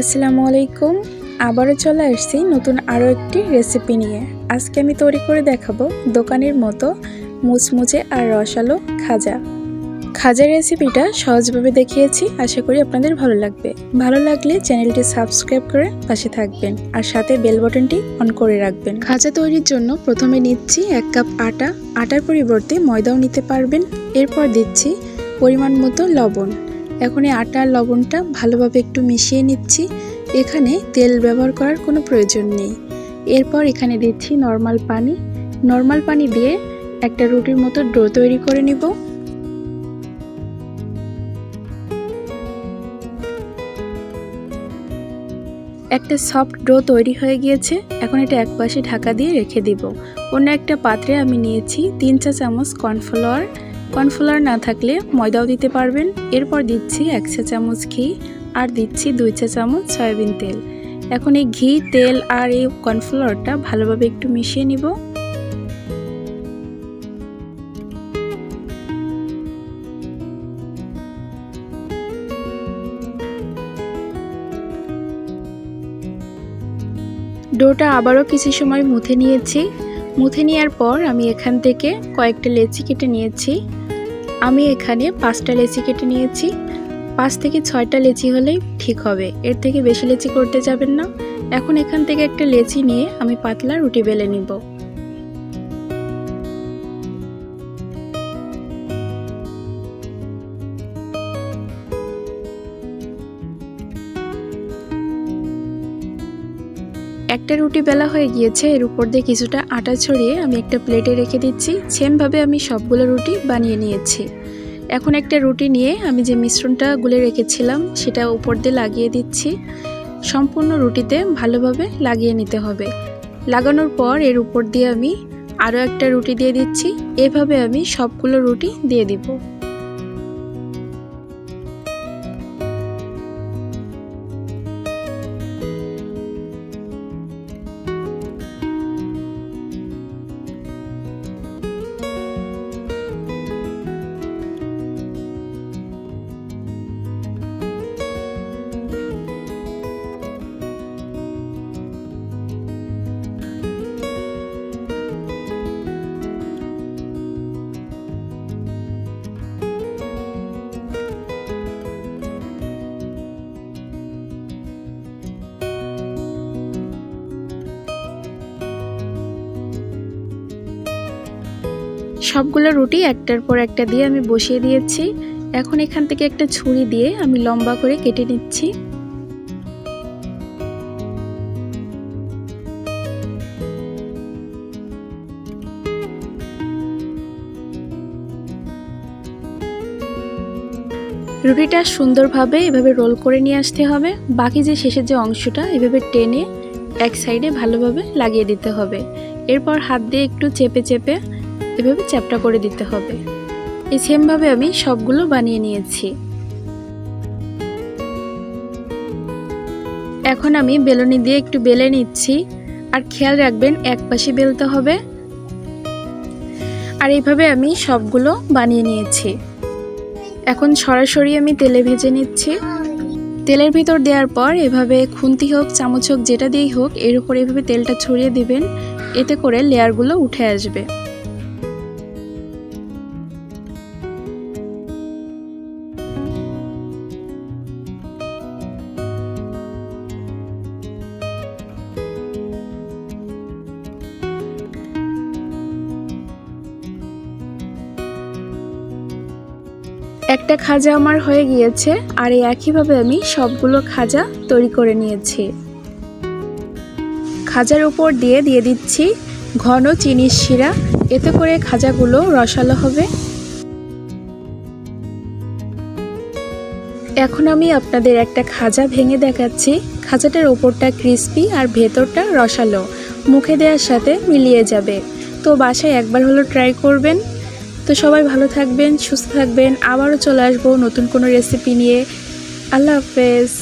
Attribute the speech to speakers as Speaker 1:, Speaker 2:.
Speaker 1: আসসালামু আলাইকুম। আবারও চলে আসছি নতুন আরও একটি রেসিপি নিয়ে। আজকে আমি তৈরি করে দেখাবো দোকানের মতো মুচমুচে আর রসালো খাজা। খাজার রেসিপিটা সহজভাবে দেখিয়েছি, আশা করি আপনাদের ভালো লাগবে। ভালো লাগলে চ্যানেলটি সাবস্ক্রাইব করে পাশে থাকবেন আর সাথে বেল বাটনটি অন করে রাখবেন। খাজা তৈরির জন্য প্রথমে নিচ্ছি 1 কাপ আটা। আটার পরিবর্তে ময়দাও নিতে পারবেন। এরপর দিচ্ছি পরিমাণ মতো লবণ। এখন এই আটা আর লবণটা ভালোভাবে একটু মিশিয়ে নিচ্ছি। এখানে তেল ব্যবহার করার কোনো প্রয়োজন নেই। এরপর এখানে দিচ্ছি নর্মাল পানি দিয়ে একটা রুটির মতো ডো তৈরি করে নিব। একটা সফট ডো তৈরি হয়ে গিয়েছে। এখন এটা একপাশে ঢাকা দিয়ে রেখে দিব। অন্য একটা পাত্রে আমি নিয়েছি 3 চা চামচ কর্নফ্লাওয়ার না থাকলে ময়দাও দিতে পারবেন। এরপর দিচ্ছি 1 চা চামচ ঘি আর দিচ্ছি 2 চা চামচ সয়াবিন তেল। এখন এই ঘি, তেল আর এই কর্নফ্লাওয়ারটা ভালোভাবে একটু মিশিয়ে নিব। ডোটা আবারও কিছু সময় মুথে নিয়েছি। মুথে নেওয়ার পর আমি এখান থেকে কয়েকটা লেচি কেটে নিয়েছি। আমি এখানে 5টা লেচি কেটে নিয়েছি। 5 থেকে 6টা লেচি হলেই ঠিক হবে, এর থেকে বেশি লেচি করতে যাবেন না। এখন এখান থেকে একটা লেচি নিয়ে আমি পাতলা রুটি বেলে নিব। একটা রুটি বেলা হয়ে গিয়েছে। এর উপর দিয়ে কিছুটা আটা ছড়িয়ে আমি একটা প্লেটে রেখে দিচ্ছি। সেমভাবে আমি সবগুলো রুটি বানিয়ে নিয়েছি। এখন একটা রুটি নিয়ে আমি যে মিশ্রণটা গুলে রেখেছিলাম সেটা উপর দিয়ে লাগিয়ে দিচ্ছি। সম্পূর্ণ রুটিতে ভালোভাবে লাগিয়ে নিতে হবে। লাগানোর পর এর উপর দিয়ে আমি আরও একটা রুটি দিয়ে দিচ্ছি। এভাবে আমি সবগুলো রুটি দিয়ে দিব। সবগুলো রুটি একটার পর একটা দিয়ে আমি বসিয়ে দিয়েছি। এখন এখান থেকে একটা ছুরি দিয়ে আমি লম্বা করে কেটে নিচ্ছি। রুটিটা সুন্দরভাবে এভাবে রোল করে নিয়ে আসতে হবে। বাকি যে শেষের যে অংশটা এভাবে টেনে এক সাইডে ভালোভাবে লাগিয়ে দিতে হবে। এরপর হাত দিয়ে একটু চেপে চেপে এভাবে চ্যাপটা করে দিতে হবে। এই সেমভাবে আমি সবগুলো বানিয়ে নিয়েছি। এখন আমি বেলুনি দিয়ে একটু বেলে নিচ্ছি। আর খেয়াল রাখবেন এক পাশে বেলতে হবে। আর এইভাবে আমি সবগুলো বানিয়ে নিয়েছি। এখন সরাসরি আমি তেলে ভেজে নিচ্ছি। তেলের ভিতর দেওয়ার পর এভাবে খুন্তি হোক, চামচ হোক, যেটা দিয়েই হোক এর উপর এভাবে তেলটা ছড়িয়ে দিবেন। এতে করে লেয়ারগুলো উঠে আসবে। একটা খাজা আমার হয়ে গিয়েছে। আর এই একইভাবে আমি সবগুলো খাজা তৈরি করে নিয়েছি। খাজার উপর দিয়ে দিচ্ছি ঘন চিনির শিরা। এতে করে খাজাগুলো রসালো হবে। এখন আমি আপনাদের একটা খাজা ভেঙে দেখাচ্ছি। খাজাটার উপরটা ক্রিস্পি আর ভেতরটা রসালো, মুখে দেওয়ার সাথে মিলিয়ে যাবে। তো বাসায় একবার হলো ট্রাই করবেন। তো সবাই ভালো থাকবেন, সুস্থ থাকবেন। আবারও চলে আসবো নতুন কোনো রেসিপি নিয়ে। আল্লাহ হাফেজ।